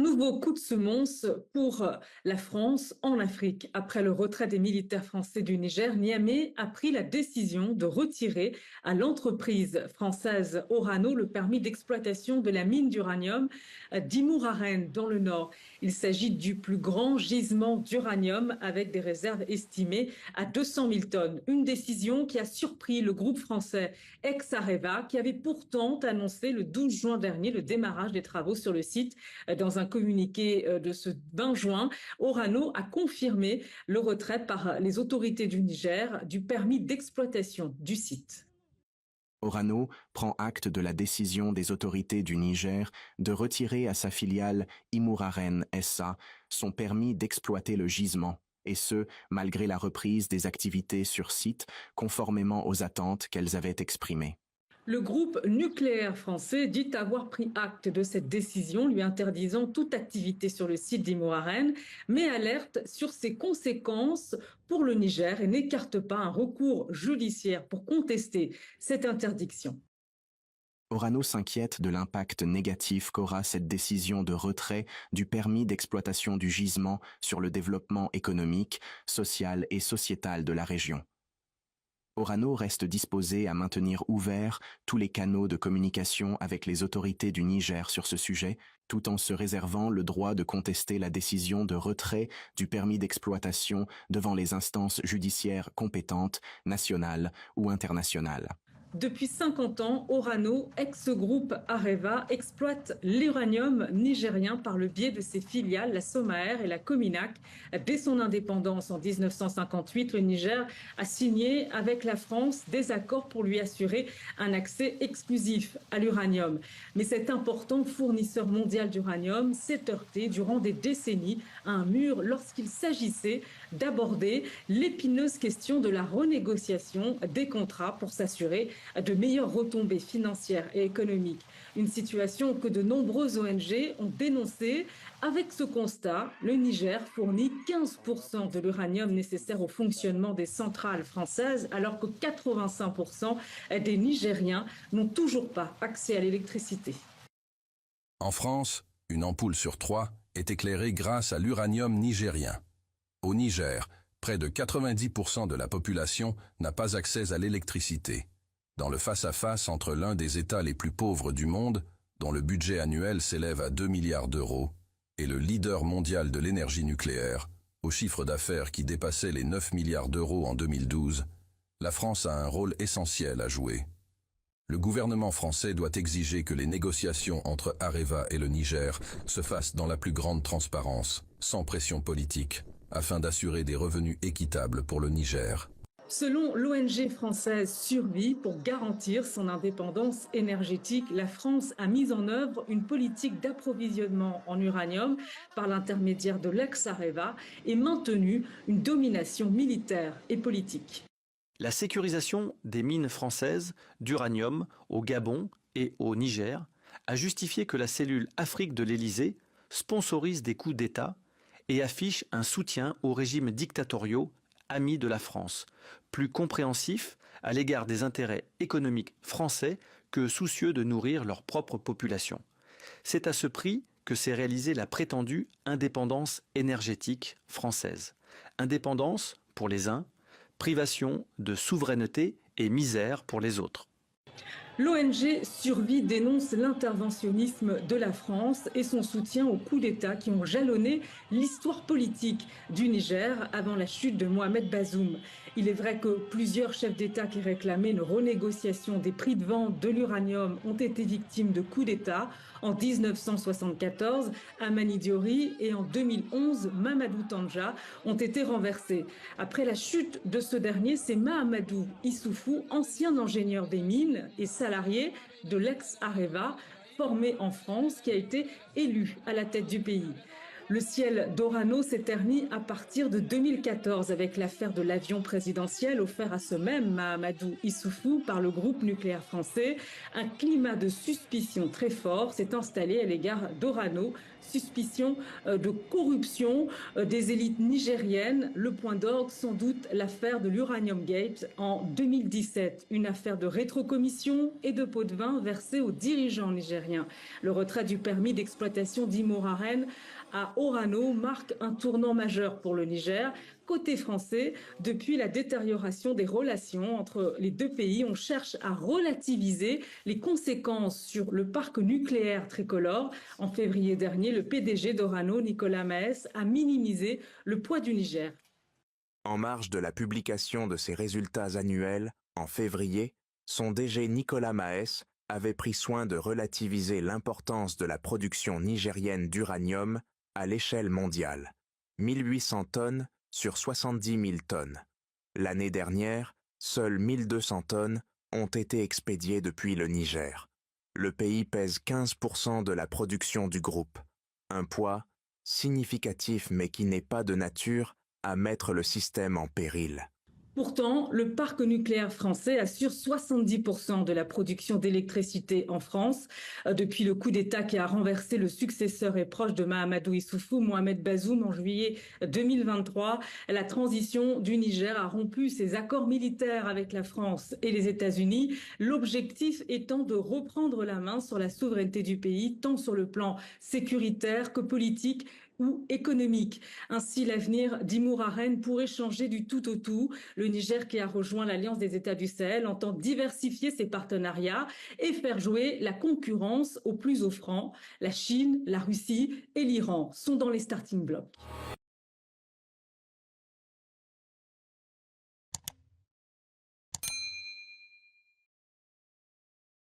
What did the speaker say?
nouveau coup de semonce pour la France en Afrique. Après le retrait des militaires français du Niger, Niamey a pris la décision de retirer à l'entreprise française Orano le permis d'exploitation de la mine d'uranium d'Imouraren dans le nord. Il s'agit du plus grand gisement d'uranium avec des réserves estimées à 200 000 tonnes. Une décision qui a surpris le groupe français Ex-Areva qui avait pourtant annoncé le 12 juin dernier le démarrage des travaux sur le site. Dans un communiqué de ce 20 juin, Orano a confirmé le retrait par les autorités du Niger du permis d'exploitation du site. Orano prend acte de la décision des autorités du Niger de retirer à sa filiale Imouraren SA son permis d'exploiter le gisement, et ce, malgré la reprise des activités sur site, conformément aux attentes qu'elles avaient exprimées. Le groupe nucléaire français dit avoir pris acte de cette décision, lui interdisant toute activité sur le site d'Imouraren, mais alerte sur ses conséquences pour le Niger et n'écarte pas un recours judiciaire pour contester cette interdiction. Orano s'inquiète de l'impact négatif qu'aura cette décision de retrait du permis d'exploitation du gisement sur le développement économique, social et sociétal de la région. Orano reste disposé à maintenir ouverts tous les canaux de communication avec les autorités du Niger sur ce sujet, tout en se réservant le droit de contester la décision de retrait du permis d'exploitation devant les instances judiciaires compétentes, nationales ou internationales. Depuis 50 ans, Orano, ex-groupe Areva, exploite l'uranium nigérien par le biais de ses filiales, la Somaer et la Cominac. Dès son indépendance en 1958, le Niger a signé avec la France des accords pour lui assurer un accès exclusif à l'uranium. Mais cet important fournisseur mondial d'uranium s'est heurté durant des décennies à un mur lorsqu'il s'agissait d'aborder l'épineuse question de la renégociation des contrats pour s'assurer de meilleures retombées financières et économiques. Une situation que de nombreuses ONG ont dénoncée. Avec ce constat, le Niger fournit 15% de l'uranium nécessaire au fonctionnement des centrales françaises, alors que 85% des Nigériens n'ont toujours pas accès à l'électricité. En France, une ampoule sur 3 est éclairée grâce à l'uranium nigérien. Au Niger, près de 90% de la population n'a pas accès à l'électricité. Dans le face-à-face entre l'un des États les plus pauvres du monde, dont le budget annuel s'élève à 2 milliards d'euros, et le leader mondial de l'énergie nucléaire, au chiffre d'affaires qui dépassait les 9 milliards d'euros en 2012, la France a un rôle essentiel à jouer. Le gouvernement français doit exiger que les négociations entre Areva et le Niger se fassent dans la plus grande transparence, sans pression politique, afin d'assurer des revenus équitables pour le Niger. Selon l'ONG française Survie, pour garantir son indépendance énergétique, la France a mis en œuvre une politique d'approvisionnement en uranium par l'intermédiaire de l'ex-Areva et maintenu une domination militaire et politique. La sécurisation des mines françaises d'uranium au Gabon et au Niger a justifié que la cellule Afrique de l'Élysée sponsorise des coups d'État et affiche un soutien aux régimes dictatoriaux amis de la France, plus compréhensifs à l'égard des intérêts économiques français que soucieux de nourrir leur propre population. C'est à ce prix que s'est réalisée la prétendue indépendance énergétique française. Indépendance pour les uns, privation de souveraineté et misère pour les autres. L'ONG Survie dénonce l'interventionnisme de la France et son soutien aux coups d'État qui ont jalonné l'histoire politique du Niger avant la chute de Mohamed Bazoum. Il est vrai que plusieurs chefs d'État qui réclamaient une renégociation des prix de vente de l'uranium ont été victimes de coups d'État. En 1974, Hamani Diori et en 2011, Mamadou Tandja ont été renversés. Après la chute de ce dernier, c'est Mahamadou Issoufou, ancien ingénieur des mines et salarié de l'ex-Areva, formé en France, qui a été élu à la tête du pays. Le ciel d'Orano s'est terni à partir de 2014 avec l'affaire de l'avion présidentiel offert à ce même Mahamadou Issoufou par le groupe nucléaire français. Un climat de suspicion très fort s'est installé à l'égard d'Orano suspicion de corruption des élites nigériennes. Le point d'orgue, sans doute, l'affaire de l'Uranium Gate en 2017. Une affaire de rétrocommission et de pots de vin versés aux dirigeants nigériens. Le retrait du permis d'exploitation d'Imouraren à Orano marque un tournant majeur pour le Niger. Côté français, depuis la détérioration des relations entre les deux pays, on cherche à relativiser les conséquences sur le parc nucléaire tricolore. En février dernier, le PDG d'Orano, Nicolas Maes, a minimisé le poids du Niger. En marge de la publication de ses résultats annuels, en février, son DG Nicolas Maes avait pris soin de relativiser l'importance de la production nigérienne d'uranium à l'échelle mondiale. 1800 tonnes sur 70 000 tonnes. L'année dernière, seules 1200 tonnes ont été expédiées depuis le Niger. Le pays pèse 15% de la production du groupe. Un poids significatif mais qui n'est pas de nature à mettre le système en péril. Pourtant, le parc nucléaire français assure 70% de la production d'électricité en France. Depuis le coup d'État qui a renversé le successeur et proche de Mahamadou Issoufou, Mohamed Bazoum, en juillet 2023, la transition du Niger a rompu ses accords militaires avec la France et les États-Unis, l'objectif étant de reprendre la main sur la souveraineté du pays, tant sur le plan sécuritaire que politique ou économique. Ainsi, l'avenir d'Imouraren pourrait changer du tout au tout. Le Niger, qui a rejoint l'Alliance des États du Sahel, entend diversifier ses partenariats et faire jouer la concurrence aux plus offrants. La Chine, la Russie et l'Iran sont dans les starting blocks.